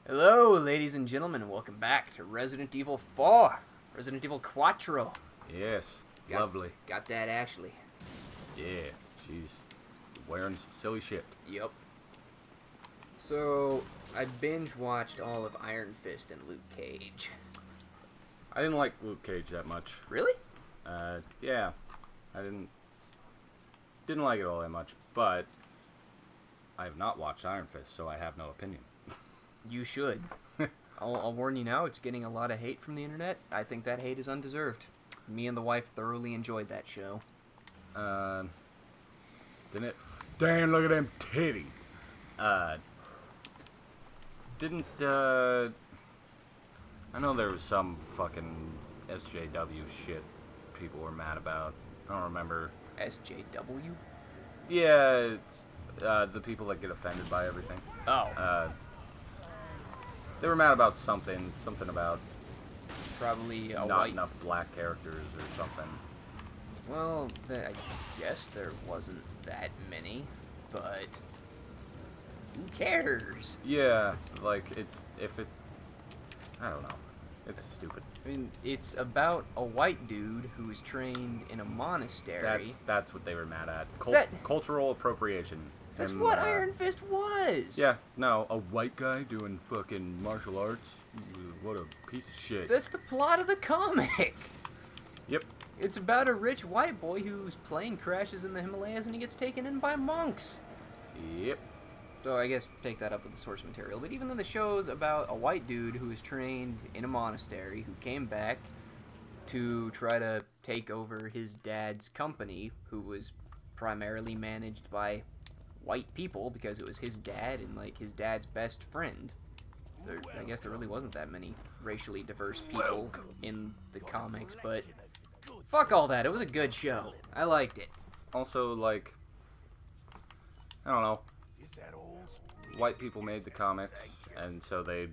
Hello, ladies and gentlemen, and welcome back to Resident Evil 4. Resident Evil Quattro. Yes, Got- lovely. Got that, Ashley. Yeah, she's wearing some silly shit. Yep. So, I binge-watched all of Iron Fist and Luke Cage. I didn't like Luke Cage that much. Really? Yeah, I didn't like it all that much, but I have not watched Iron Fist, so I have no opinion. You should. I'll warn you now, it's getting a lot of hate from the internet. I think that hate is undeserved. Me and the wife thoroughly enjoyed that show. Didn't it? Damn, look at them titties. I know there was some fucking SJW shit people were mad about. I don't remember. SJW? Yeah, it's the people that get offended by everything. Oh. They were mad about something about Probably a not white... enough black characters or something. Well, I guess there wasn't that many, but who cares? Yeah, like I don't know. It's stupid. I mean, it's about a white dude who was trained in a monastery. That's what they were mad at. Cultural appropriation. That's And, what Iron Fist was! Yeah, no, a white guy doing fucking martial arts? What a piece of shit. That's the plot of the comic! Yep. It's about a rich white boy whose plane crashes in the Himalayas and he gets taken in by monks. Yep. So I guess take that up with the source material. But even though the show's about a white dude who was trained in a monastery, who came back to try to take over his dad's company, who was primarily managed by white people because it was his dad and like his dad's best friend. I guess there really wasn't that many racially diverse people in the comics, but fuck all that. It was a good show. I liked it. Also, like, I don't know. White people made the comics, and so they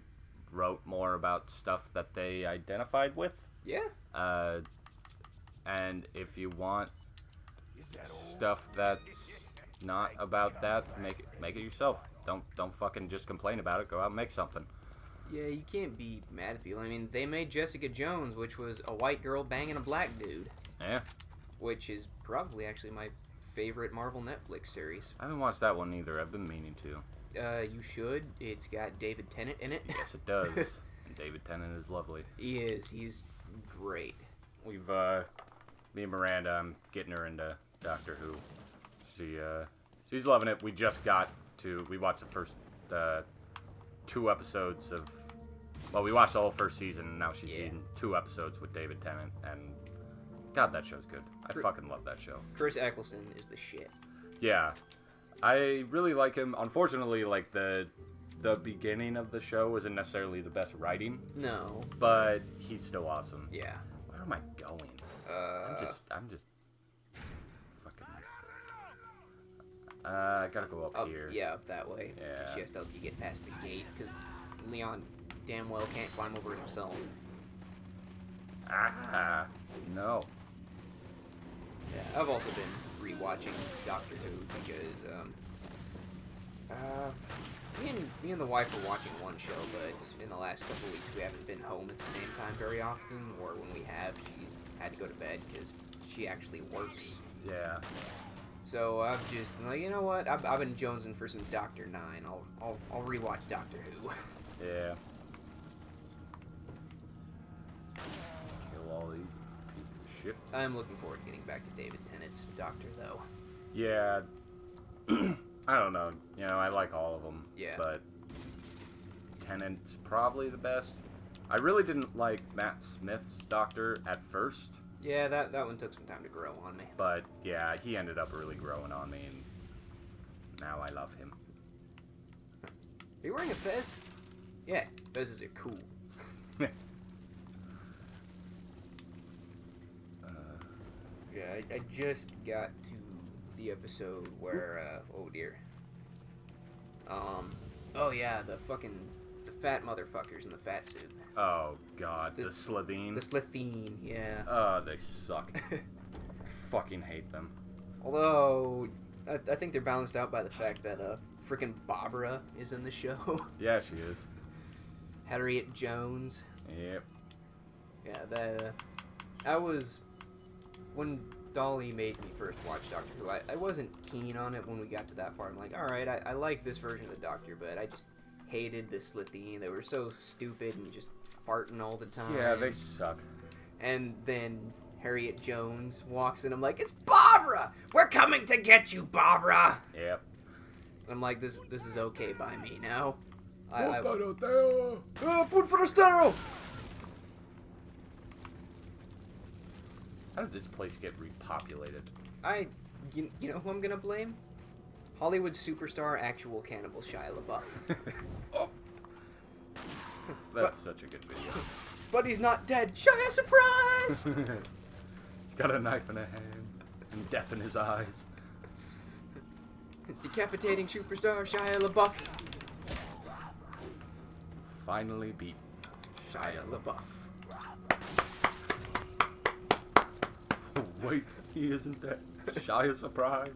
wrote more about stuff that they identified with. Yeah. And if you want stuff that's not about that, make it yourself. Don't fucking just complain about it. Go out and make something. Yeah, you can't be mad at people. I mean, they made Jessica Jones, which was a white girl banging a black dude. Yeah. Which is probably actually my favorite Marvel Netflix series. I haven't watched that one either. I've been meaning to. You should. It's got David Tennant in it. Yes, it does. And David Tennant is lovely. He is. He's great. We've, me and Miranda, I'm getting her into Doctor Who. She's loving it. We watched the first, 2 episodes of, we watched the whole first season, and now she's seen 2 episodes with David Tennant, and God, that show's good. I fucking love that show. Chris Eccleston is the shit. Yeah. I really like him. Unfortunately, like, the beginning of the show isn't necessarily the best writing. No. But he's still awesome. Yeah. Where am I going? I'm just fucking... I gotta go up here. Yeah, up that way. Yeah. She has to help you get past the gate, because Leon damn well can't climb over it himself. Ah, no. Yeah, I've also been rewatching Doctor Who because me and the wife were watching one show, but in the last couple of weeks we haven't been home at the same time very often, or when we have, she's had to go to bed because she actually works. Yeah. So I've just like, you know what? I've been jonesing for some Doctor 9. I'll rewatch Doctor Who. Yeah. Kill all these pieces of shit. I'm looking forward to getting back to David Tennant's Doctor, though. Yeah. I don't know. You know, I like all of them. Yeah. But Tennant's probably the best. I really didn't like Matt Smith's Doctor at first. Yeah, that one took some time to grow on me. But, yeah, he ended up really growing on me, and now I love him. Are you wearing a fez? Yeah, fezzes are cool. Yeah, I just got to the episode where, oh dear. Oh yeah, the fat motherfuckers in the fat suit. Oh, God. The Slitheen. The Slitheen, yeah. Oh, they suck. I fucking hate them. Although, I think they're balanced out by the fact that, frickin' Barbara is in the show. Yeah, she is. Harriet Jones. Yep. Yeah, I was... When Dolly made me first watch Doctor Who, I wasn't keen on it when we got to that part. I'm like, alright, I like this version of the Doctor, but I just hated the Slitheen. They were so stupid and just farting all the time. Yeah, they suck. And then Harriet Jones walks in. I'm like, it's Barbara! We're coming to get you, Barbara! Yep. I'm like, this is okay by me now. Put for the stereo! How did this place get repopulated? You know who I'm gonna blame? Hollywood superstar, actual cannibal Shia LaBeouf. Oh. That's such a good video. But he's not dead. Shia, surprise! He's got a knife in a hand and death in his eyes. Decapitating superstar Shia LaBeouf. Finally beat Shia LaBeouf. Oh, wait, he isn't dead. Shia, surprise.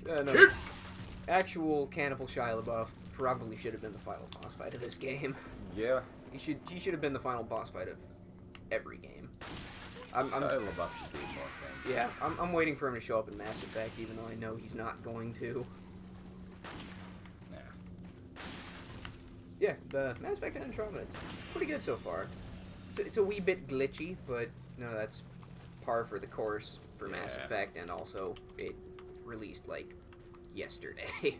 No. Actual cannibal Shia LaBeouf probably should have been the final boss fight of this game. Yeah. He should have been the final boss fight of every game. Shia LaBeouf should be more famous. Yeah, I'm waiting for him to show up in Mass Effect, even though I know he's not going to. Yeah. Yeah, the Mass Effect Andromeda, it's pretty good so far. It's a wee bit glitchy, but no, that's par for the course for Mass Effect, and also it released like yesterday. These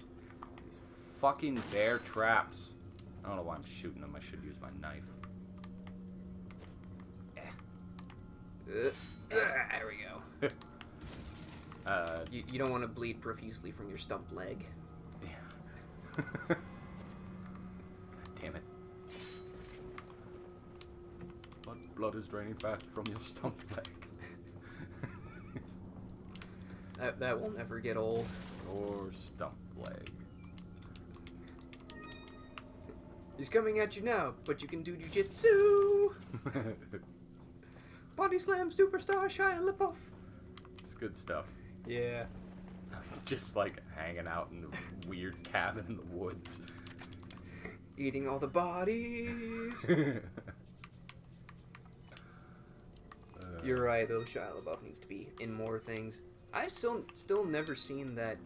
fucking bear traps. I don't know why I'm shooting them. I should use my knife. There we go. You don't want to bleed profusely from your stump leg. Yeah. God damn it. Blood is draining fast from your stump leg. That will never get old. Or stump leg. He's coming at you now, but you can do jujitsu. Body slam superstar Shia LaBeouf. It's good stuff. Yeah. He's just like hanging out in the weird cabin in the woods. Eating all the bodies. You're right, though. Shia LaBeouf needs to be in more things. I've still never seen that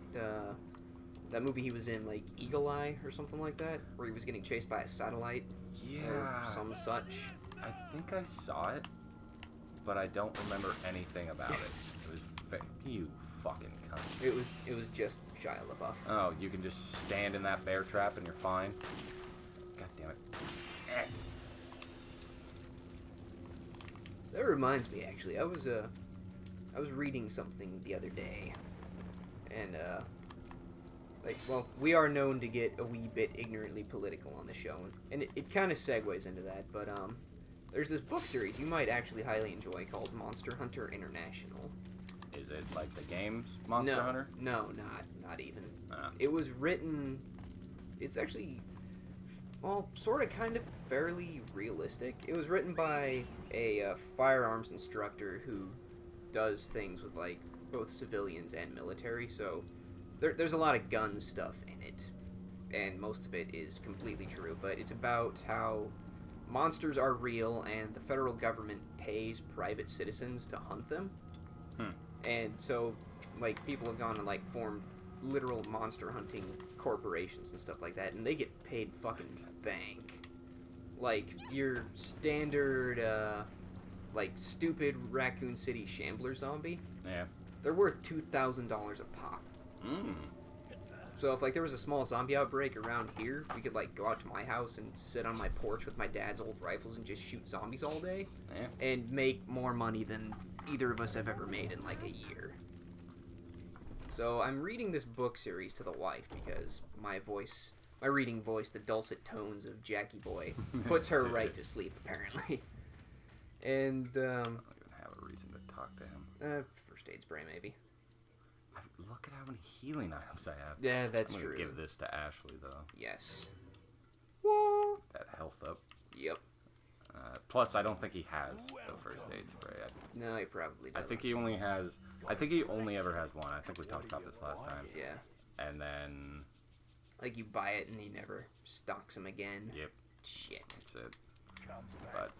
movie he was in, like Eagle Eye or something like that, where he was getting chased by a satellite. Yeah. Or some such. I think I saw it, but I don't remember anything about it. It was you fucking cunt. It was just Shia LaBeouf. Oh, you can just stand in that bear trap and you're fine. God damn it. That reminds me, actually, I was reading something the other day, and we are known to get a wee bit ignorantly political on the show, and it kind of segues into that, but there's this book series you might actually highly enjoy called Monster Hunter International. Is it like the games Monster Hunter? No, not even. It was written. It's actually, well, sort of, kind of, fairly realistic. It was written by a firearms instructor who does things with like both civilians and military. So there's a lot of gun stuff in it, and most of it is completely true. But it's about how monsters are real, and the federal government pays private citizens to hunt them. And so, like, people have gone and, like, formed literal monster hunting corporations and stuff like that, and they get paid fucking bank. Like, your standard, like, stupid Raccoon City Shambler zombie, Yeah. they're worth $2,000 a pop. So if, like, there was a small zombie outbreak around here, we could, like, go out to my house and sit on my porch with my dad's old rifles and just shoot zombies all day. Yeah. And make more money than either of us have ever made in, like, a year. So I'm reading this book series to the wife because my reading voice, the dulcet tones of Jackie Boy, puts her right to sleep, apparently. And, I don't even have a reason to talk to him. First aid spray, maybe. Look at how many healing items I have. Yeah, that's I'm true. gonna give this to Ashley, though. Yes. Whoa. That health up. Yep. Plus, I don't think he has the first aid spray. No, he probably doesn't. I think he only ever has one. I think we talked about this last time. Yeah. And then Like, you buy it and he never stocks them again. Yep. Shit. That's it. But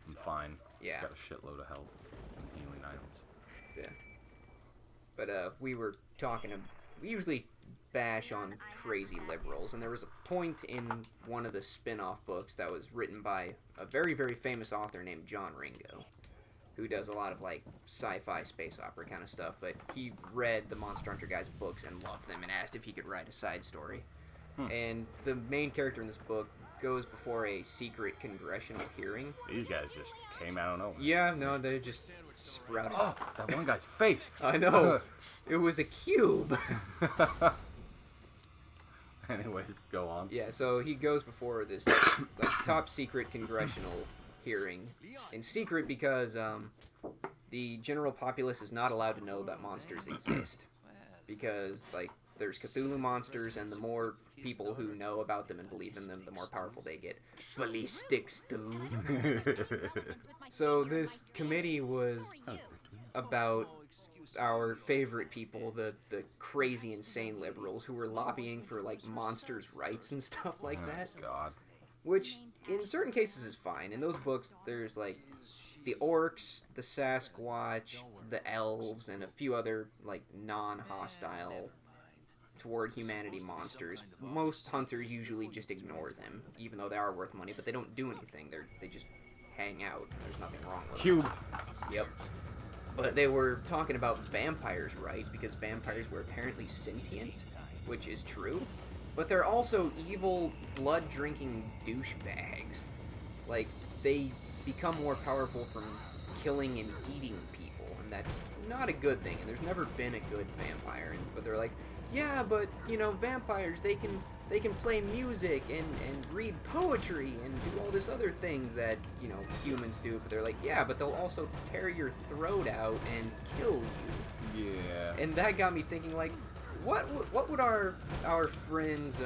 I'm fine. Yeah. Got a shitload of health and healing items. Yeah. But, we were talking... We usually bash on crazy liberals, and there was a point in one of the spin-off books that was written by a very, very famous author named John Ringo, who does a lot of, like, sci-fi space opera kind of stuff, but he read the Monster Hunter guys' books and loved them and asked if he could write a side story. And the main character in this book goes before a secret congressional hearing. These guys just came out of nowhere. Yeah, no, they just sprouted. Oh, that one guy's face. I know. It was a cube. Anyways, go on. Yeah, so he goes before this like top secret congressional hearing. In secret because the general populace is not allowed to know that monsters exist. Because, like, there's Cthulhu monsters, and the more people who know about them and believe in them, the more powerful they get. Ballistics, dude. So this committee was about our favorite people, the crazy, insane liberals who were lobbying for, like, monsters' rights and stuff like that. God. Which, in certain cases, is fine. In those books, there's, like, the orcs, the Sasquatch, the elves, and a few other, like, non-hostile toward humanity monsters. Most hunters usually just ignore them, even though they are worth money, but they don't do anything. They just hang out. There's nothing wrong with Cube. them. Yep. But they were talking about vampires' rights, because vampires were apparently sentient, which is true. But they're also evil, blood-drinking douchebags. Like, they become more powerful from killing and eating people, and that's not a good thing, and there's never been a good vampire. But they're like, yeah, but, you know, vampires, they can play music and read poetry and do all this other things that, you know, humans do. But they're like, yeah, but they'll also tear your throat out and kill you. Yeah. And that got me thinking, like, what would our friends,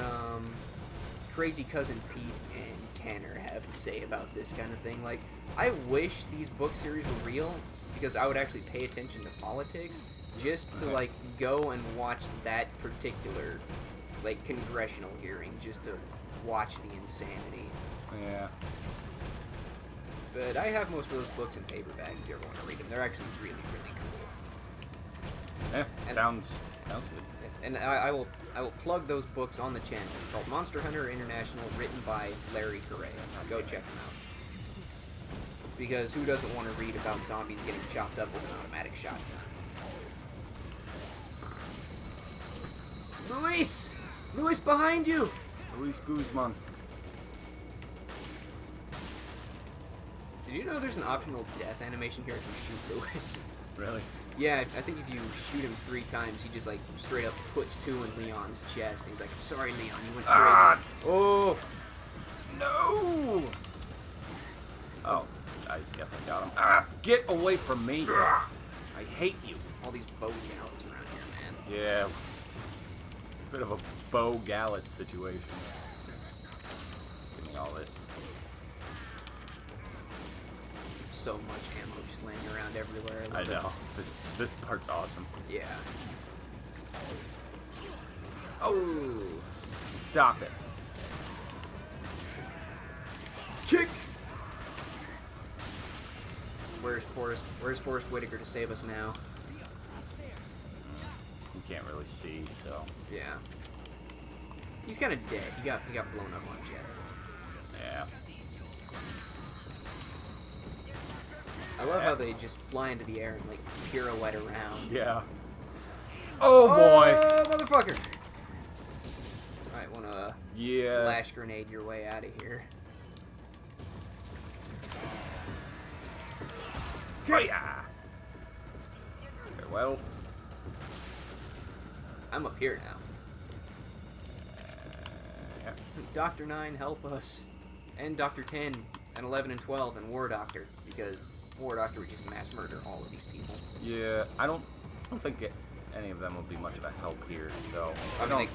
Crazy Cousin Pete and Tanner have to say about this kind of thing? Like, I wish these book series were real, because I would actually pay attention to politics just to, like, go and watch that particular, like, congressional hearing, just to watch the insanity. Yeah. But I have most of those books in paperback if you ever want to read them. They're actually really, really cool. Yeah, sounds good. And I will plug those books on the channel. It's called Monster Hunter International, written by Larry Correa. Go check them out. Because who doesn't want to read about zombies getting chopped up with an automatic shotgun? Luis! Luis, behind you! Luis Guzman. Did you know there's an optional death animation here if you shoot Luis? Really? Yeah, I think if you shoot him 3 times, he just, like, straight up puts 2 in Leon's chest. And he's like, I'm sorry, Leon, you went crazy. Ah! Oh! No! Oh, I guess I got him. Ah! Get away from me! I hate you. All these bow gallants around here, man. Yeah. Bit of a Bo Gallet situation. Give me all this. So much ammo just laying around everywhere. I know. This part's awesome. Yeah. Oh, stop it. Kick! Where's Forrest Whitaker to save us now? You can't really see, so. Yeah. He's kind of dead. He got blown up on Jet. Yeah. I love how they just fly into the air and, like, pirouette around. Yeah. Oh boy! Oh, motherfucker! Alright, wanna Yeah. flash grenade your way out of here. Hiya! Farewell. I'm up here now. Yeah. Dr. 9, help us. And Dr. 10, and 11 and 12, and War Doctor, because War Doctor would just mass murder all of these people. Yeah, I don't think any of them would be much of a help here, though. I mean,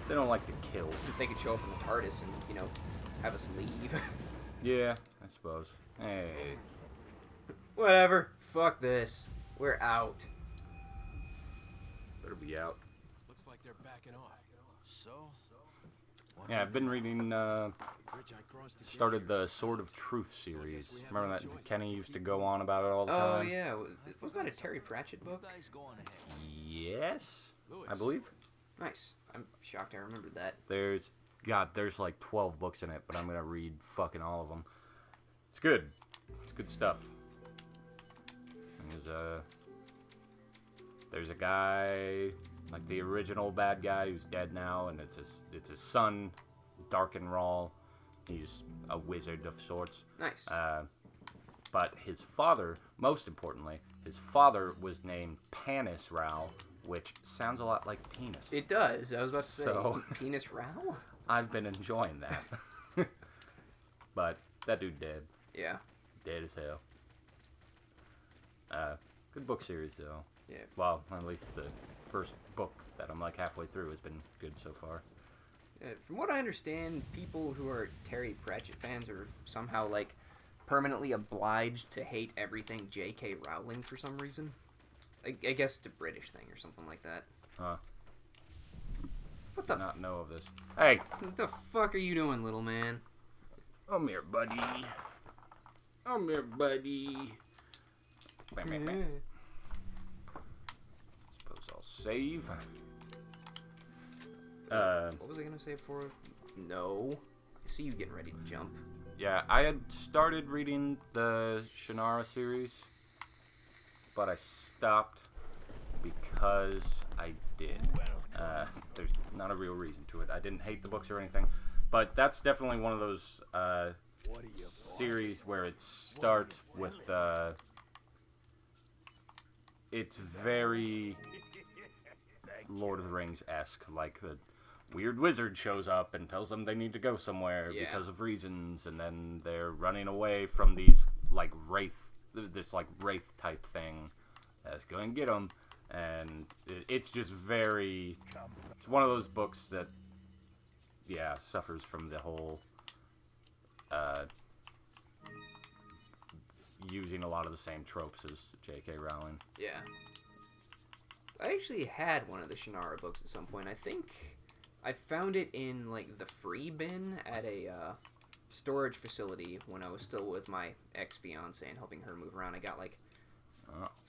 They don't like to kill. they could show up in the TARDIS and, you know, have us leave. Yeah, I suppose. Hey. Whatever. Fuck this. We're out. Better be out. Looks like they're backing off. So, Yeah, I've been reading, started the Sword of Truth series. Remember that Kenny used to go on about it all the time? Oh, yeah. Wasn't that a Terry Pratchett book? Yes, I believe. Nice. I'm shocked I remembered that. There's like 12 books in it, but I'm going to read fucking all of them. It's good. It's good stuff. And there's a guy, like the original bad guy who's dead now, and it's his son, Darkenrahl. He's a wizard of sorts. Nice. But his father, most importantly, his father was named Panisral, which sounds a lot like penis. It does. I was about to say, So- Penis Row? I've been enjoying that. But that dude dead. Yeah. Dead as hell. Good book series, though. Yeah. Well, at least the first book that I'm like halfway through has been good so far. From what I understand, people who are Terry Pratchett fans are somehow, like, permanently obliged to hate everything J.K. Rowling for some reason. I guess it's a British thing or something like that. Huh. What the I not know of this. Hey! What the fuck are you doing, little man? Come here, buddy. Come here, buddy. Bam, bam, bam. Suppose I'll save. What was I gonna say before? No. I see you getting ready to jump. Yeah, I had started reading the Shannara series, but I stopped because I did. There's not a real reason to it. I didn't hate the books or anything, but that's definitely one of those series where it starts with it's very Lord of the Rings-esque, like the weird wizard shows up and tells them they need to go somewhere because of reasons, and then they're running away from these like this wraith type thing that's going to get them, and it's just very. It's one of those books that, suffers from the whole using a lot of the same tropes as J.K. Rowling. Yeah. I actually had one of the Shannara books at some point. I think I found it in, like, the free bin at a storage facility when I was still with my ex-fiance and helping her move around. I got, like,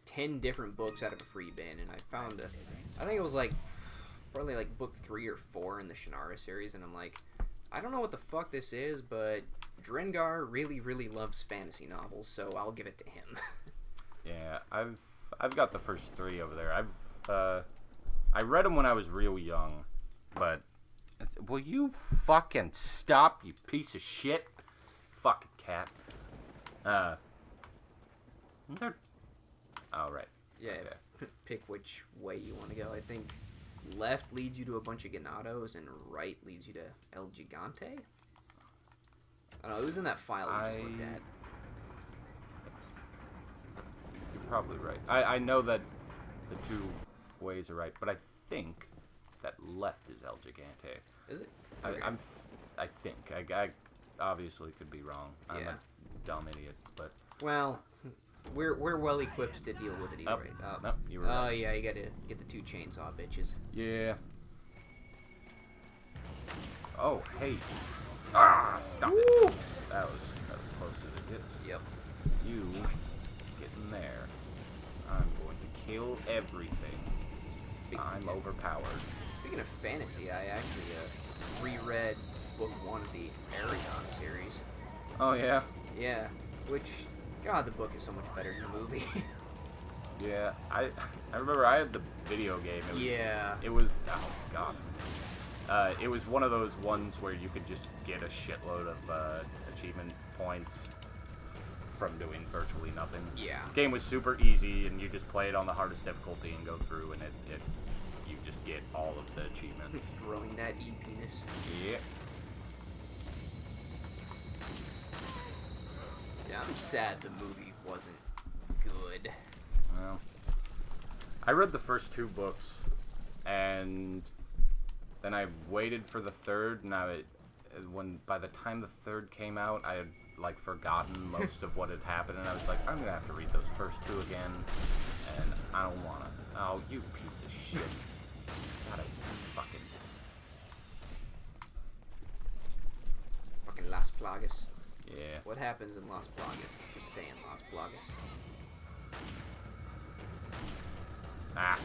10 different books out of a free bin, and I found I think it was, like, probably, like, book 3 or 4 in the Shannara series, and I'm like, I don't know what the fuck this is, but Drengar really, really loves fantasy novels, so I'll give it to him. Yeah, I've got the first 3 over there. I read them when I was real young, but will you fucking stop, you piece of shit? Fucking cat. They're... Oh, right. Yeah, okay. Pick which way you want to go. I think left leads you to a bunch of Ganados, and right leads you to El Gigante. I don't know, it was in that file we just looked at. You're probably right. I know that the 2 ways are right, but I think that left is El Gigante. Is it? Okay. I think. I obviously could be wrong. I'm Yeah. a dumb idiot, but... Well, we're well equipped to deal with it either way. Nope, you were right. Oh, yeah, you gotta get the 2 chainsaw bitches. Yeah. Oh, hey. Ah, stop it. That was close as it gets. Yep. You get in there. I'm going to kill everything. I'm overpowered. Speaking of fantasy, I actually reread book 1 of the Aragon series. Oh, yeah? Yeah, which, God, the book is so much better than the movie. Yeah, I remember I had the video game. It was, oh, God. It was one of those ones where you could just get a shitload of achievement points from doing virtually nothing. Yeah. The game was super easy, and you just play it on the hardest difficulty and go through, and you just get all of the achievements. Growing that e-penis. Yeah. Yeah, I'm sad the movie wasn't good. Well, I read the first 2 books, and then I waited for the third, and by the time the third came out, I had like forgotten most of what had happened, and I was like, I'm gonna have to read those first 2 again, and I don't wanna. Oh, you piece of shit! Gotta fucking. Las Plagas. Yeah. What happens in Las Plagas should stay in Las Plagas. Ah.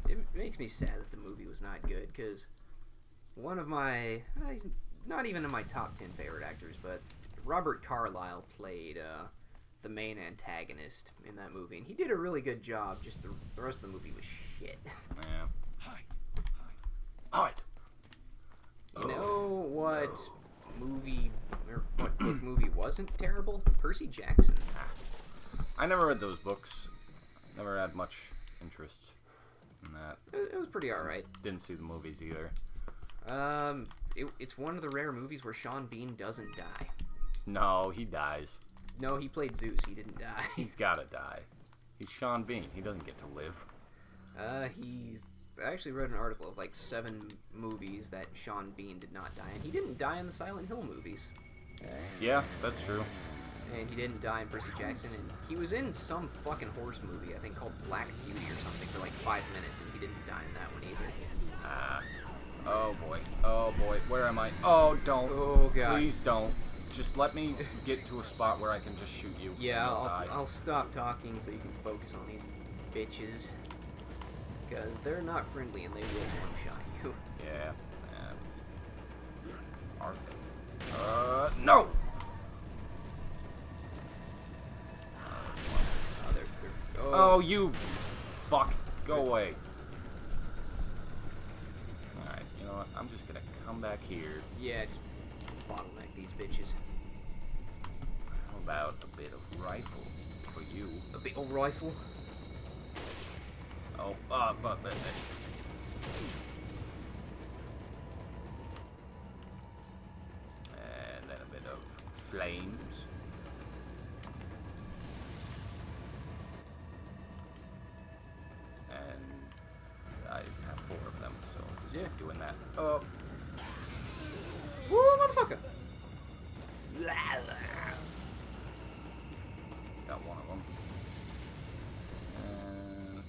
It makes me sad that the movie was not good, because one of my... he's not even in my top 10 favorite actors, but Robert Carlyle played the main antagonist in that movie, and he did a really good job. Just the rest of the movie was shit. Yeah. Hide. You know what movie, or what book movie wasn't terrible? Percy Jackson. I never read those books. Never had much interest in that. It was pretty alright. Didn't see the movies either. It's one of the rare movies where Sean Bean doesn't die. No, he dies. No, he played Zeus. He didn't die. He's gotta die. He's Sean Bean. He doesn't get to live. I actually read an article of like 7 movies that Sean Bean did not die in. He didn't die in the Silent Hill movies. Yeah, that's true. And he didn't die in Percy Jackson. And he was in some fucking horse movie, I think called Black Beauty or something, for like 5 minutes, and he didn't die in that one either. Oh boy. Oh boy. Where am I? Oh, don't. Oh god. Please don't. Just let me get to a spot where I can just shoot you. Yeah, Die. I'll stop talking so you can focus on these bitches. Because they're not friendly and they will one-shot you. Yeah. That's... no! Oh, you fuck. Go away. Alright, you know what? I'm just gonna come back here. Yeah, just bottleneck these bitches. How about a bit of rifle for you? A big old rifle? Oh, but... And then a bit of flames. And I have 4 of them, so just keep doing that. Oh. Woo, motherfucker! Got one of them. And...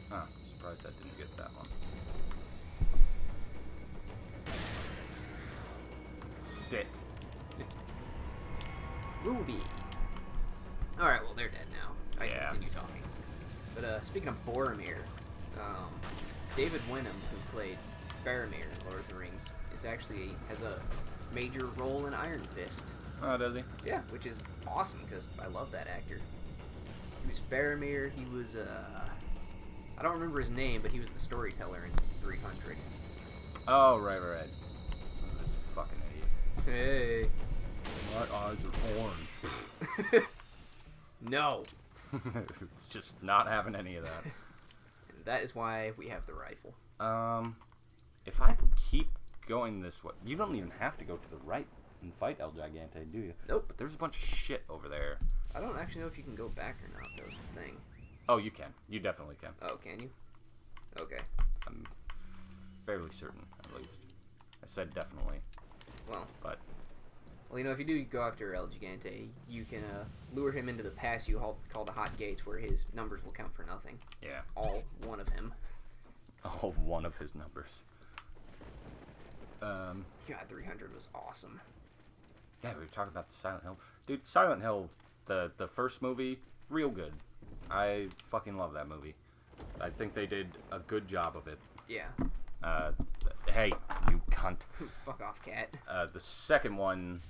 huh, surprised I didn't get that one. Sit. Ruby. Alright, well, they're dead now. I can Yeah. continue talking. But, speaking of Boromir, David Wenham, who played Faramir in Lord of the Rings, has a major role in Iron Fist. Oh, does he? Yeah, which is awesome, because I love that actor. He was Faramir, he was, I don't remember his name, but he was the storyteller in 300. Oh, right. This fucking idiot. Hey. My eyes are orange. No. Just not having any of that. And that is why we have the rifle. If I keep going this way, you don't even have to go to the right and fight El Gigante, do you? Nope. But there's a bunch of shit over there. I don't actually know if you can go back or not, though, is the thing. Oh, you can. You definitely can. Oh, can you? Okay. I'm fairly certain, at least. I said definitely. Well, But you know, if you do go after El Gigante, you can lure him into the pass you call the Hot Gates, where his numbers will count for nothing. yeah, All one of him. all one of his numbers. God, 300 was awesome. Yeah, we were talking about Silent Hill. Dude, Silent Hill, the first movie, real good. I fucking love that movie. I think they did a good job of it. Yeah. Hey, you cunt. Fuck off, cat. The second one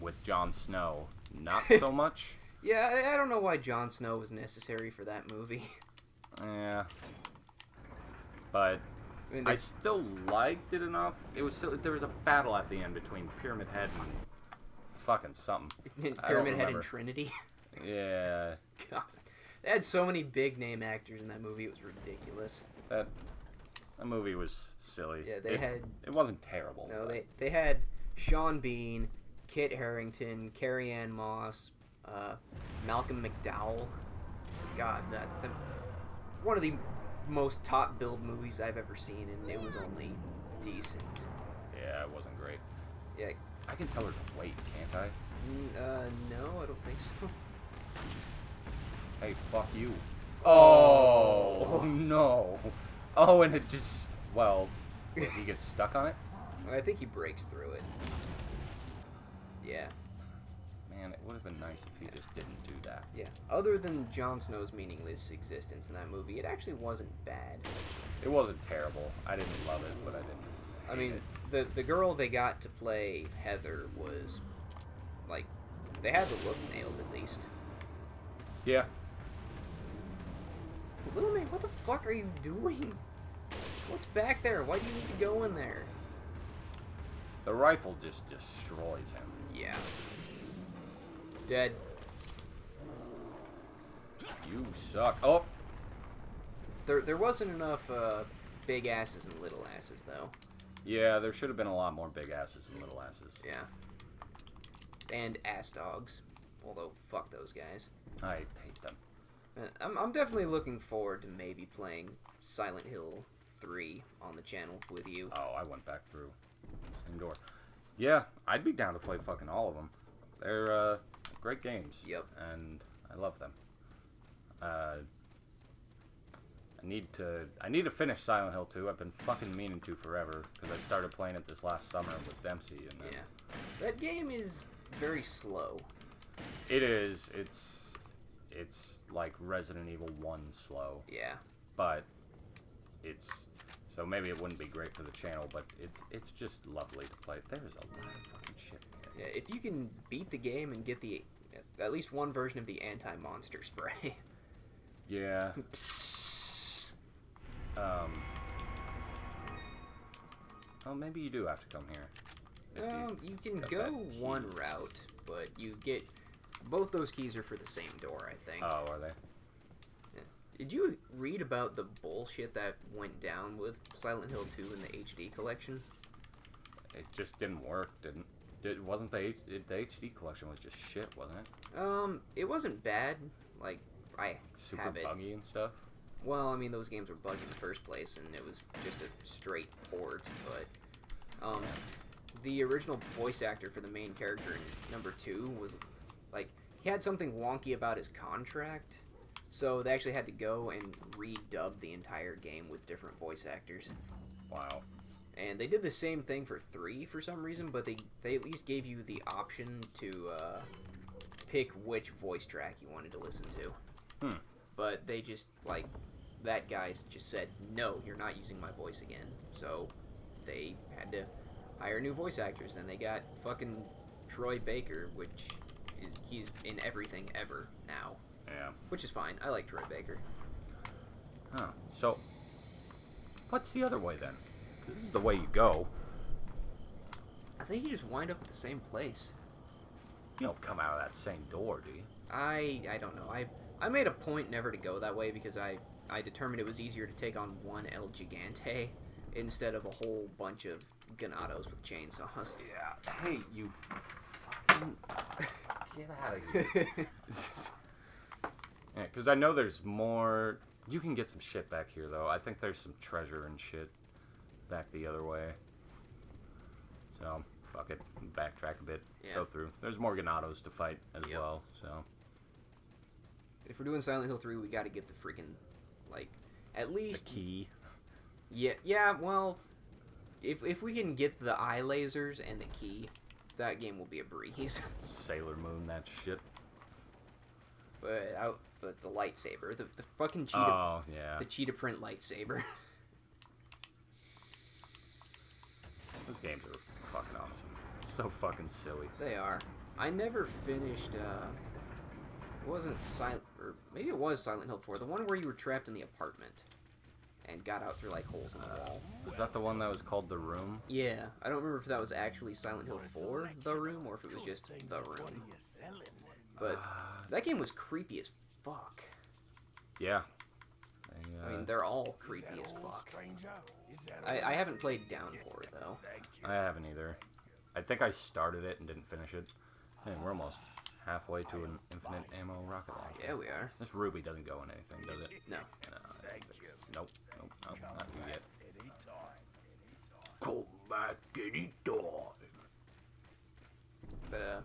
with Jon Snow, not so much. Yeah, I don't know why Jon Snow was necessary for that movie. Yeah. But I mean, I still liked it enough. It was still, there was a battle at the end between Pyramid Head and fucking something. Pyramid Head and Trinity. Yeah. God. They had so many big name actors in that movie, it was ridiculous. That movie was silly. Yeah, it wasn't terrible. No, but they had Sean Bean, Kit Harington, Carrie Ann Moss, Malcolm McDowell. God, that one of the most top billed movies I've ever seen, and it was only decent. Yeah, it wasn't great. Yeah. I can tell her to wait, can't I? No, I don't think so. Hey, fuck you. Oh no. Oh, and it just, well, Will he get stuck on it? I think he breaks through it. Yeah. Man, it would have been nice if he just didn't do that. Yeah. Other than Jon Snow's meaningless existence in that movie, it actually wasn't bad. It wasn't terrible. I didn't love it, but I didn't. I mean, the girl they got to play Heather was, like, they had the look nailed at least. Yeah. Little man, what the fuck are you doing? What's back there? Why do you need to go in there? The rifle just destroys him. Yeah. Dead. You suck. Oh! There wasn't enough big asses and little asses, though. Yeah, there should have been a lot more big asses than little asses. Yeah. And ass dogs. Although, fuck those guys. I hate them. And I'm definitely looking forward to maybe playing Silent Hill 3 on the channel with you. Oh, I went back through. Same door. Yeah, I'd be down to play fucking all of them. They're great games. Yep. And I love them. I need to finish Silent Hill 2. I've been fucking meaning to forever because I started playing it this last summer with Dempsey. And Yeah. That game is very slow. It is. It's like Resident Evil 1 slow. Yeah. But it's so maybe it wouldn't be great for the channel, but it's just lovely to play. There's a lot of fucking shit in Yeah, if you can beat the game and get the at least one version of the anti-monster spray. Yeah. Psst. Oh, maybe you do have to come here. If You can got go that key. one route, but you get both those keys are for the same door, I think. Oh, are they? Yeah. Did you read about the bullshit that went down with Silent Hill 2 in the HD collection? It just didn't work, didn't? It wasn't the HD collection was just shit, wasn't it? It wasn't bad. Like, I Super have it. buggy and stuff. Well, I mean, those games were bugged in the first place, and it was just a straight port, but, the original voice actor for the main character in number 2 was, like, he had something wonky about his contract, so they actually had to go and redub the entire game with different voice actors. Wow. And they did the same thing for 3 for some reason, but they at least gave you the option to pick which voice track you wanted to listen to. But they just, like, that guy just said, no, you're not using my voice again. So they had to hire new voice actors, and they got fucking Troy Baker, which he's in everything ever now. Yeah. Which is fine. I like Troy Baker. Huh. So, what's the other way then? 'Cause this is the way you go. I think you just wind up at the same place. You don't come out of that same door, do you? I don't know. I made a point never to go that way because I determined it was easier to take on one El Gigante instead of a whole bunch of Ganados with chainsaws. Yeah. Hey, you fucking... Get out of here. Yeah, because I know there's more... You can get some shit back here, though. I think there's some treasure and shit back the other way. So, fuck it. Backtrack a bit. Yeah. Go through. There's more Ganados to fight as Yep. well, so... If we're doing Silent Hill 3, we got to get the freaking, like, at The least... key. Yeah, well, if we can get the eye lasers and the key, that game will be a breeze. Sailor Moon, that shit. But the lightsaber, the fucking cheetah... Oh, yeah. The cheetah print lightsaber. Those games are fucking awesome. So fucking silly. They are. I never finished, it wasn't Silent... Or maybe it was Silent Hill 4. The one where you were trapped in the apartment and got out through, like, holes in the wall. Was that the one that was called The Room? Yeah. I don't remember if that was actually Silent Hill 4, The Room, or if it was just The Room. But that game was creepy as fuck. Yeah. I mean, they're all creepy as fuck. I haven't played Downpour, though. I haven't either. I think I started it and didn't finish it. Man, we're almost halfway to an infinite ammo rocket launcher. Yeah, we are. This ruby doesn't go in anything, does it? No. Nope, not you yet. Come back anytime. But,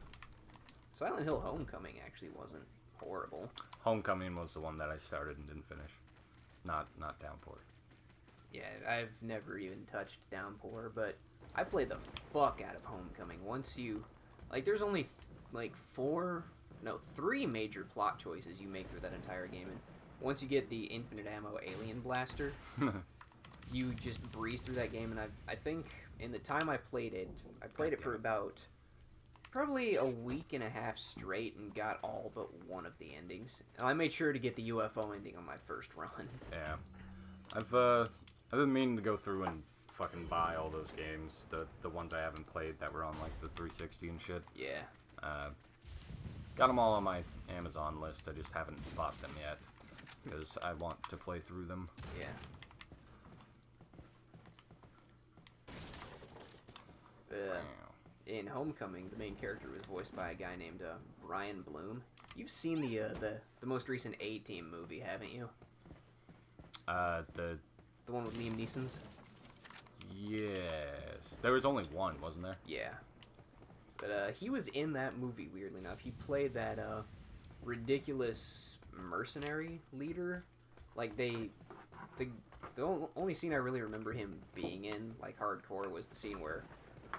Silent Hill Homecoming actually wasn't horrible. Homecoming was the one that I started and didn't finish. Not Downpour. Yeah, I've never even touched Downpour, but I played the fuck out of Homecoming. Once you, like, there's only like three major plot choices you make through that entire game, and once you get the infinite ammo alien blaster, you just breeze through that game. And I think in the time I played it for about probably a week and a half straight and got all but one of the endings. And I made sure to get the UFO ending on my first run. Yeah, I've been meaning to go through and fucking buy all those games, the ones I haven't played that were on like the 360 and shit. Yeah. Got them all on my Amazon list. I just haven't bought them yet because I want to play through them. Yeah. In Homecoming, the main character was voiced by a guy named Brian Bloom. You've seen the most recent A-Team movie, haven't you? The one with Liam Neeson's? Yes. There was only one, wasn't there? Yeah. But he was in that movie, weirdly enough. He played that ridiculous mercenary leader. Like, the only scene I really remember him being in, like, hardcore, was the scene where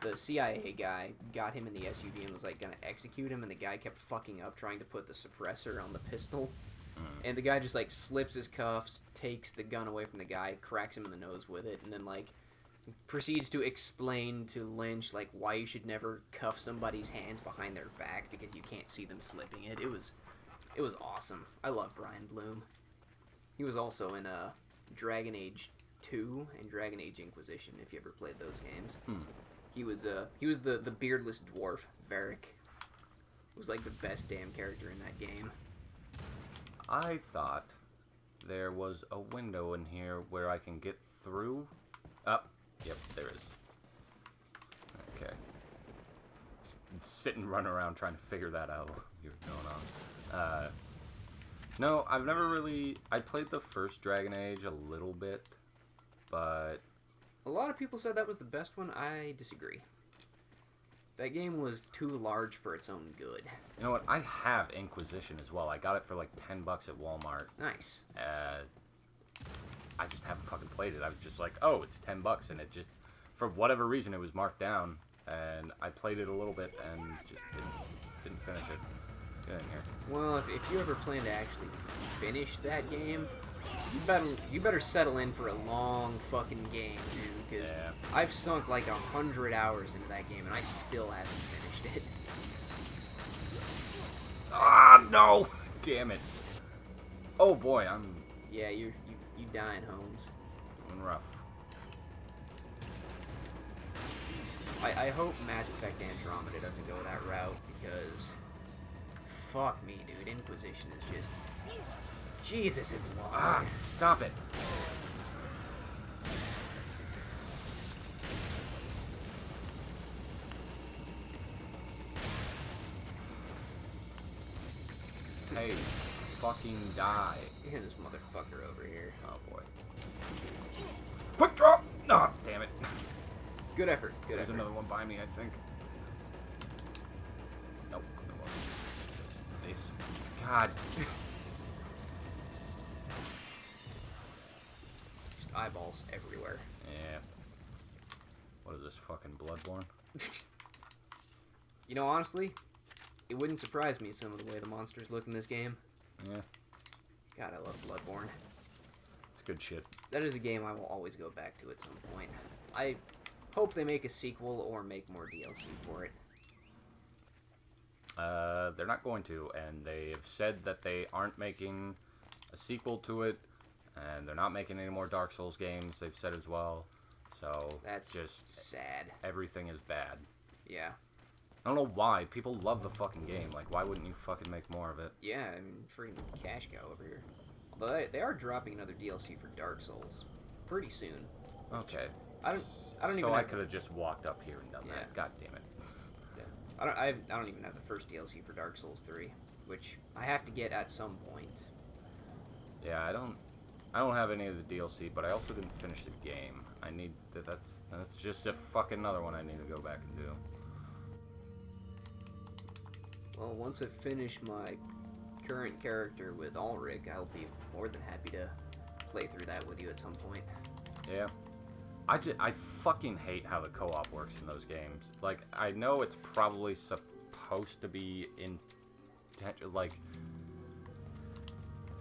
the CIA guy got him in the SUV and was, like, gonna execute him, and the guy kept fucking up trying to put the suppressor on the pistol. And the guy just, like, slips his cuffs, takes the gun away from the guy, cracks him in the nose with it, and then, like, proceeds to explain to Lynch, like, why you should never cuff somebody's hands behind their back because you can't see them slipping it. It was awesome. I love Brian Bloom. He was also in Dragon Age 2 and Dragon Age Inquisition, if you ever played those games. He was the beardless dwarf, Varric. Was like the best damn character in that game. I thought there was a window in here where I can get through. Oh, yep, there is. Okay. Sit and run around trying to figure that out. What's going on? No, I've never really. I played the first Dragon Age a little bit, but a lot of people said that was the best one. I disagree. That game was too large for its own good. You know what? I have Inquisition as well. I got it for like $10 at Walmart. Nice. I just haven't fucking played it. I was just like, oh, it's $10, and it just, for whatever reason, it was marked down, and I played it a little bit and just didn't finish it. Get in here. Well, if you ever plan to actually finish that game, you better settle in for a long fucking game, dude. Because I've sunk like 100 hours into that game, and I still haven't finished it. Ah, no! Damn it. Oh boy, Yeah, you dying, Holmes. Doing rough. I hope Mass Effect Andromeda doesn't go that route, because fuck me, dude. Inquisition is just... Jesus, it's long. Ah, stop it. Hey, fucking die. Look at this motherfucker over here. Oh boy. Quick drop! Oh, damn it. Good effort. Good There's effort. another one by me, I think. Nope. This. God. Just eyeballs everywhere. Yeah. What is this, fucking Bloodborne? You know, honestly, it wouldn't surprise me some of the way the monsters look in this game. Yeah. God, I love Bloodborne. It's good shit. That is a game I will always go back to at some point. I hope they make a sequel or make more DLC for it. They're not going to, and they have said that they aren't making a sequel to it, and they're not making any more Dark Souls games, they've said as well. So, that's just sad. Everything is bad. Yeah. I don't know why. People love the fucking game. Like, why wouldn't you fucking make more of it? Yeah, I mean, freaking cash cow over here. Although they are dropping another DLC for Dark Souls pretty soon. Okay. I don't even. So I could have just walked up here and done that. God damn it. Yeah. I don't even have the first DLC for Dark Souls 3, which I have to get at some point. Yeah, I don't have any of the DLC, but I also didn't finish the game. I need that's just a fucking another one I need to go back and do. Well, once I finish my current character with Ulrich, I'll be more than happy to play through that with you at some point. Yeah. I fucking hate how the co-op works in those games. Like, I know it's probably supposed to be like,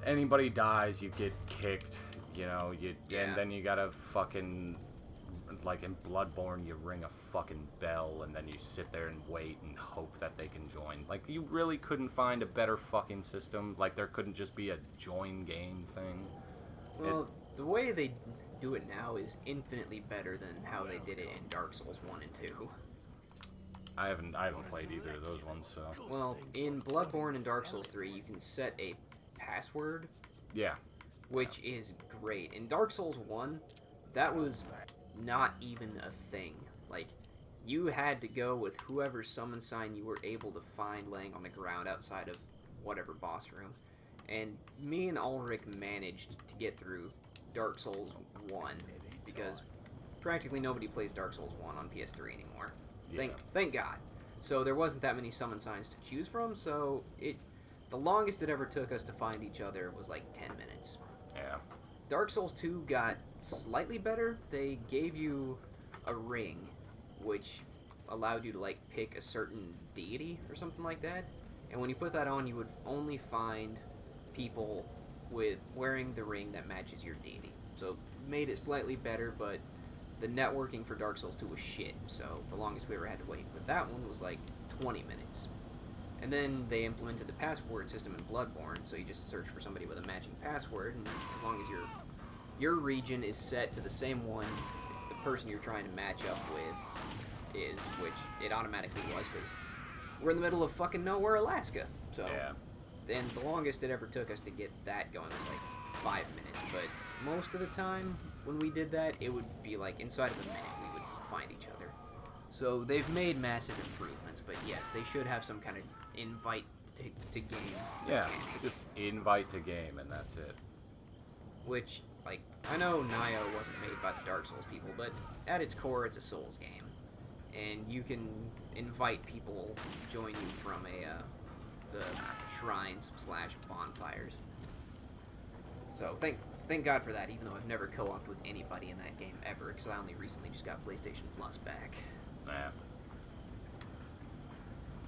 anybody dies, you get kicked, you know, and then you gotta fucking, like in Bloodborne, you ring a fucking bell, and then you sit there and wait and hope that they can join. Like, you really couldn't find a better fucking system? Like, there couldn't just be a join game thing? Well, the way they do it now is infinitely better than how they did it in Dark Souls 1 and 2. I haven't played either of those ones, so... Well, in Bloodborne and Dark Souls 3, you can set a password. Yeah. Which is great. In Dark Souls 1, that was not even a thing. Like, you had to go with whoever summon sign you were able to find laying on the ground outside of whatever boss room. And me and Ulrich managed to get through Dark Souls 1 because practically nobody plays Dark Souls 1 on PS3 anymore. Yeah. Thank God. So there wasn't that many summon signs to choose from, so the longest it ever took us to find each other was like 10 minutes. Yeah. Dark Souls 2 got slightly better. They gave you a ring, which allowed you to, like, pick a certain deity or something like that. And when you put that on, you would only find people with wearing the ring that matches your deity. So, made it slightly better, but the networking for Dark Souls 2 was shit. So, the longest we ever had to wait with that one was, like, 20 minutes. And then they implemented the password system in Bloodborne, so you just search for somebody with a matching password, and as long as your region is set to the same one the person you're trying to match up with is, which it automatically was, because we're in the middle of fucking nowhere, Alaska. So, yeah. And the longest it ever took us to get that going was like 5 minutes, but most of the time when we did that, it would be like inside of a minute we would find each other. So they've made massive improvements, but yes, they should have some kind of invite to game Yeah, mechanic. just invite to game, and that's it. Which, like, I know Nioh wasn't made by the Dark Souls people, but at its core, it's a Souls game. And you can invite people to join you from the shrines / bonfires. So thank God for that, even though I've never co-opted with anybody in that game ever, because I only recently just got PlayStation Plus back. Yeah.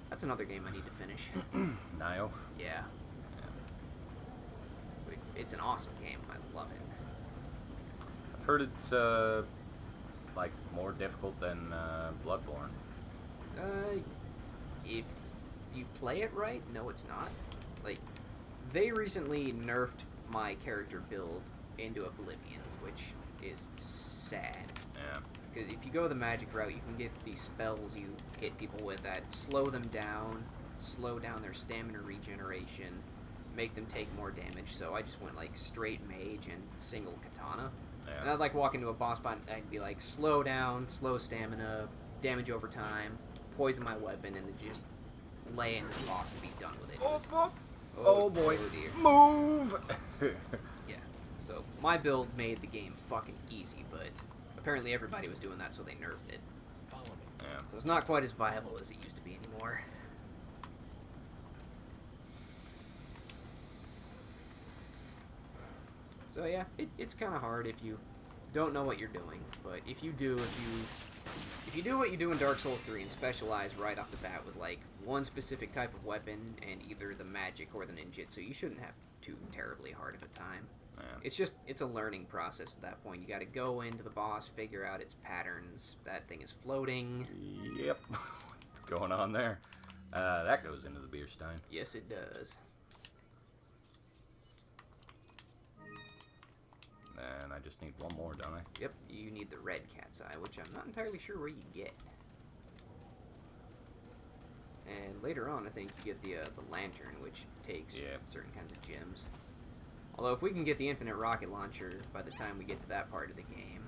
That's another game I need to finish. Nioh? Yeah. It's an awesome game. I love it. I've heard it's, like, more difficult than, Bloodborne. If you play it right, no, it's not. Like, they recently nerfed my character build into Oblivion, which is sad. Yeah. Because if you go the magic route, you can get these spells you hit people with that slow them down, slow down their stamina regeneration, make them take more damage. So I just went like straight mage and single katana. Yeah. And I'd like walk into a boss fight and I'd be like slow down, slow stamina, damage over time, poison my weapon, and then just lay into the boss and be done with it. Oh boy. Oh dear. Move! Yeah. So my build made the game fucking easy, but apparently everybody was doing that, so they nerfed it. Yeah. So it's not quite as viable as it used to be anymore. So yeah, it's kind of hard if you don't know what you're doing, but if you do what you do in Dark Souls 3 and specialize right off the bat with like one specific type of weapon and either the magic or the ninjutsu, you shouldn't have too terribly hard of a time. Yeah. It's a learning process at that point. You got to go into the boss, figure out its patterns. That thing is floating. Yep. What's going on there? That goes into the beer stein. Yes, it does. And I just need one more, don't I? Yep, you need the red cat's eye, which I'm not entirely sure where you get. And later on, I think you get the lantern, which takes certain kinds of gems. Although, if we can get the infinite rocket launcher by the time we get to that part of the game,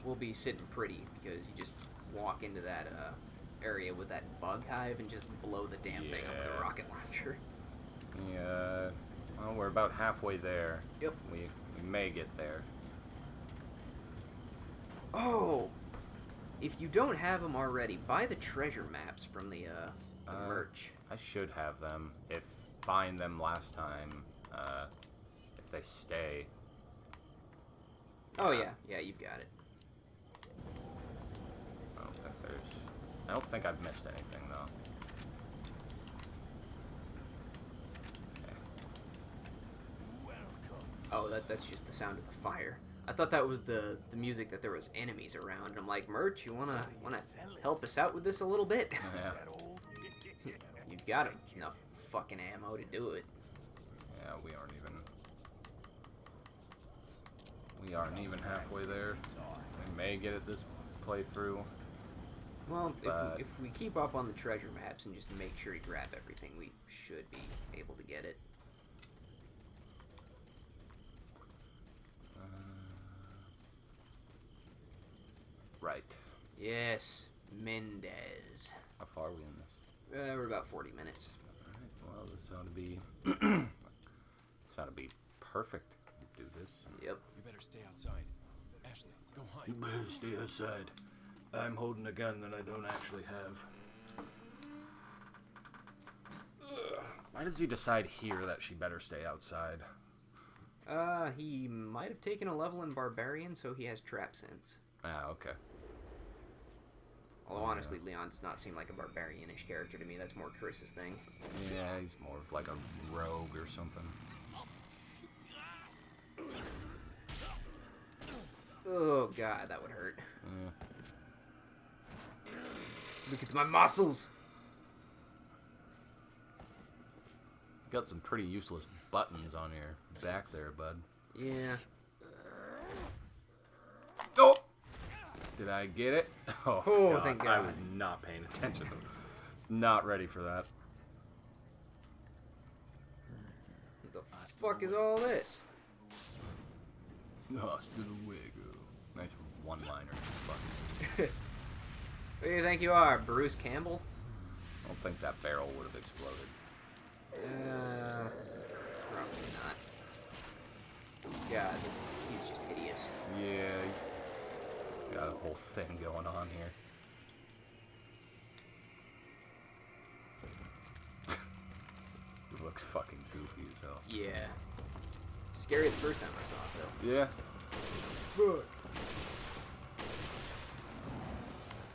we'll be sitting pretty, because you just walk into that area with that bug hive and just blow the damn thing up with a rocket launcher. Yeah. Well, we're about halfway there. Yep. We may get there. Oh! If you don't have them already, buy the treasure maps from the merch. I should have them. If buying them last time, if they stay. Oh yeah, yeah, you've got it. I don't think I've missed anything though. Okay. Oh, that's just the sound of the fire. I thought that was the music that there was enemies around. And I'm like, Merch, you wanna help us out with this a little bit? Yeah. You've got enough fucking ammo to do it. Yeah, we aren't even halfway there. We may get it this playthrough. Well, if we keep up on the treasure maps and just make sure we grab everything, we should be able to get it. Right. Yes, Mendez. How far are we in this? We're about 40 minutes. Alright, well, this ought to be... this ought to be perfect. Do this. Yep. You better stay outside. Ashley, go hide. You better stay outside. I'm holding a gun that I don't actually have. Why does he decide here that she better stay outside? He might have taken a level in Barbarian, so he has trap sense. Ah, okay. Although, honestly, Leon does not seem like a barbarian-ish character to me. That's more Chris's thing. Yeah, he's more of like a rogue or something. Oh, God, that would hurt. Yeah. Look at my muscles! Got some pretty useless buttons on your back there, bud. Yeah. Oh! Did I get it? Oh, God. Thank I God. was not paying attention. Not ready for that. What the fuck is all this? Hasta luego. Nice one-liner. Fuck. Who do you think you are, Bruce Campbell? I don't think that barrel would have exploded. Probably not. God, he's just hideous. Yeah, he's got a whole thing going on here. He looks fucking goofy as hell. Yeah. Scary the first time I saw it, though. Yeah. Fuck.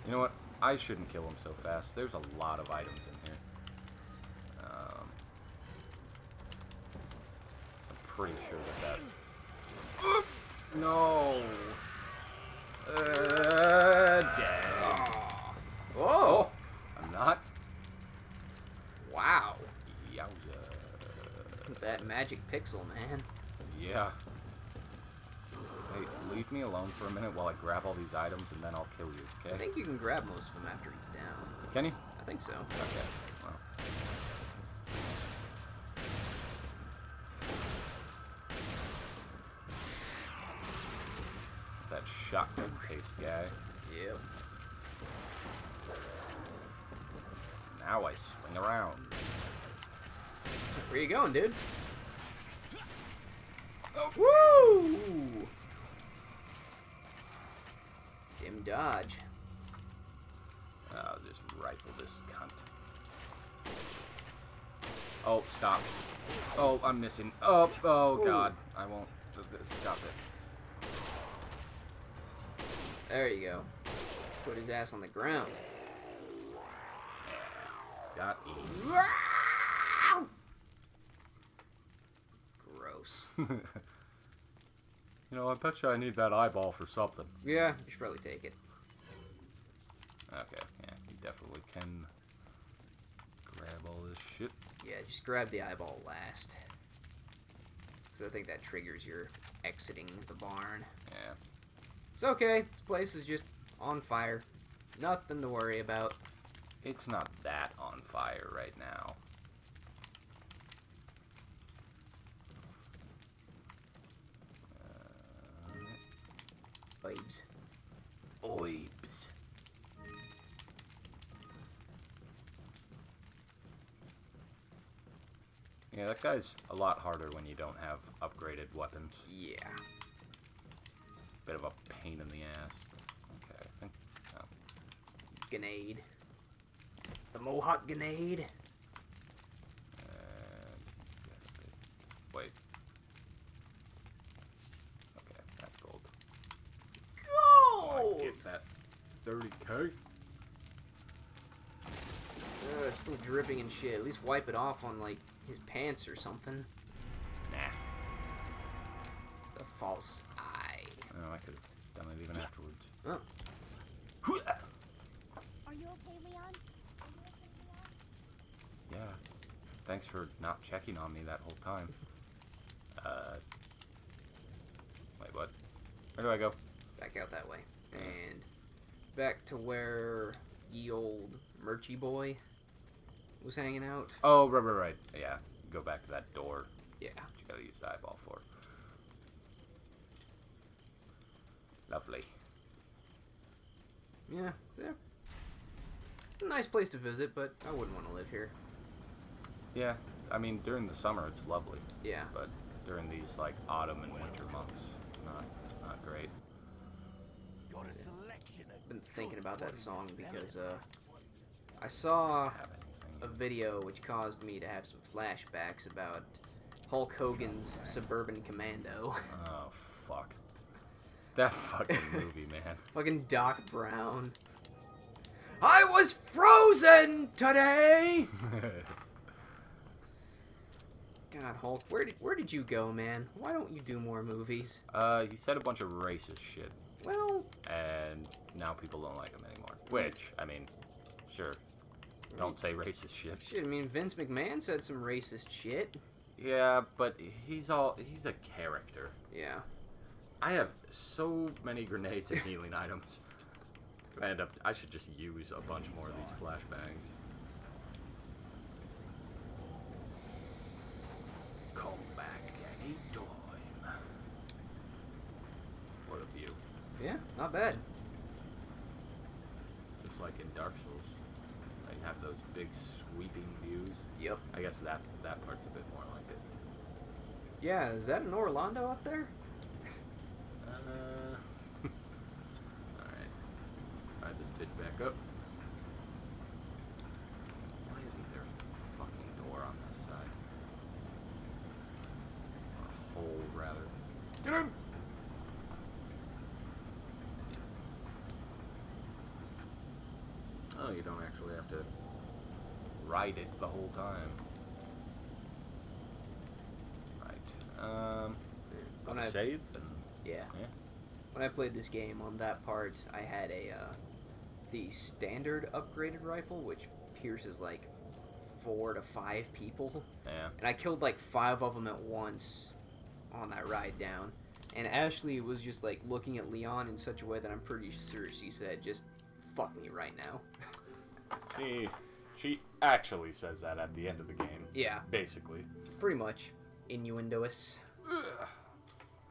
You know what? I shouldn't kill him so fast. There's a lot of items in here. So I'm pretty sure that... No! Dead. Oh! I'm not? Wow. Yowza. That magic pixel, man. Yeah. Hey, leave me alone for a minute while I grab all these items and then I'll kill you, okay? I think you can grab most of them after he's down. Can you? I think so. Okay. Well. That shotgun case guy. Yep. Now I swing around. Where you going, dude? Oh. Woo! Dim dodge. I'll just rifle this cunt. Oh, stop. Oh, I'm missing. Oh, Ooh. God. I won't. Stop it. There you go. Put his ass on the ground. Got E. Gross. You know, I bet you I need that eyeball for something. Yeah, you should probably take it. Okay, yeah, you definitely can grab all this shit. Yeah, just grab the eyeball last. Because I think that triggers your exiting the barn. Yeah. It's okay. This place is just on fire. Nothing to worry about. It's not that on fire right now. Babes. Oibs. Yeah, that guy's a lot harder when you don't have upgraded weapons. Yeah. Bit of a pain in the ass. Okay, I think... Oh. Grenade. The Mohawk grenade. Wait. Okay, that's gold. it's still dripping and shit. At least wipe it off on, like, his pants or something. Nah. The false eye. Oh, I could have done it even afterwards. Oh. Are you okay, Leon? Yeah. Thanks for not checking on me that whole time. Wait, what? Where do I go? Back out that way. And back to where ye old Murchy boy was hanging out. Oh, right. Yeah, go back to that door. Yeah. You gotta use the eyeball for. Lovely. Yeah, there. A nice place to visit, but I wouldn't want to live here. Yeah, I mean, during the summer it's lovely. Yeah. But during these, like, autumn and winter months, it's not great. Got a selection of Been thinking about that song because I saw Have anything. a video which caused me to have some flashbacks about Hulk Hogan's Suburban Commando. Oh, fuck. That fucking movie, man. Fucking Doc Brown. I was frozen today. God, Hulk, where did you go, man? Why don't you do more movies? He said a bunch of racist shit, Well, and now people don't like him anymore. Which, I mean, sure. Don't say racist shit. shit, I mean, Vince McMahon said some racist shit. Yeah, but he's a character. Yeah. I have so many grenades and healing items. And I should just use a bunch more of these flashbangs. Come back anytime. What a view. Yeah, not bad. Just like in Dark Souls. They have those big sweeping views. Yep. I guess that part's a bit more like it. Yeah, is that an Orlando up there? Alright. Ride this bitch back up. Why isn't there a fucking door on this side? Or a hole, rather. Get in! Oh, you don't actually have to ride it the whole time. Right. When I- Save and Yeah. yeah. When I played this game on that part, I had the standard upgraded rifle, which pierces like 4 to 5 people, Yeah. and I killed like 5 of them at once on that ride down. And Ashley was just like looking at Leon in such a way that I'm pretty sure she said, "Just fuck me right now." She actually says that at the end of the game. Yeah, Basically. pretty much innuendoous.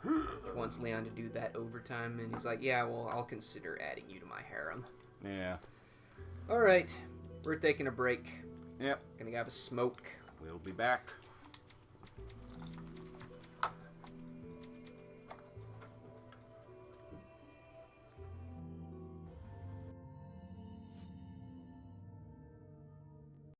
She wants Leon to do that overtime, and he's like, "Yeah, well, I'll consider adding you to my harem." Yeah. All right, we're taking a break. Yep. Gonna have a smoke. We'll be back.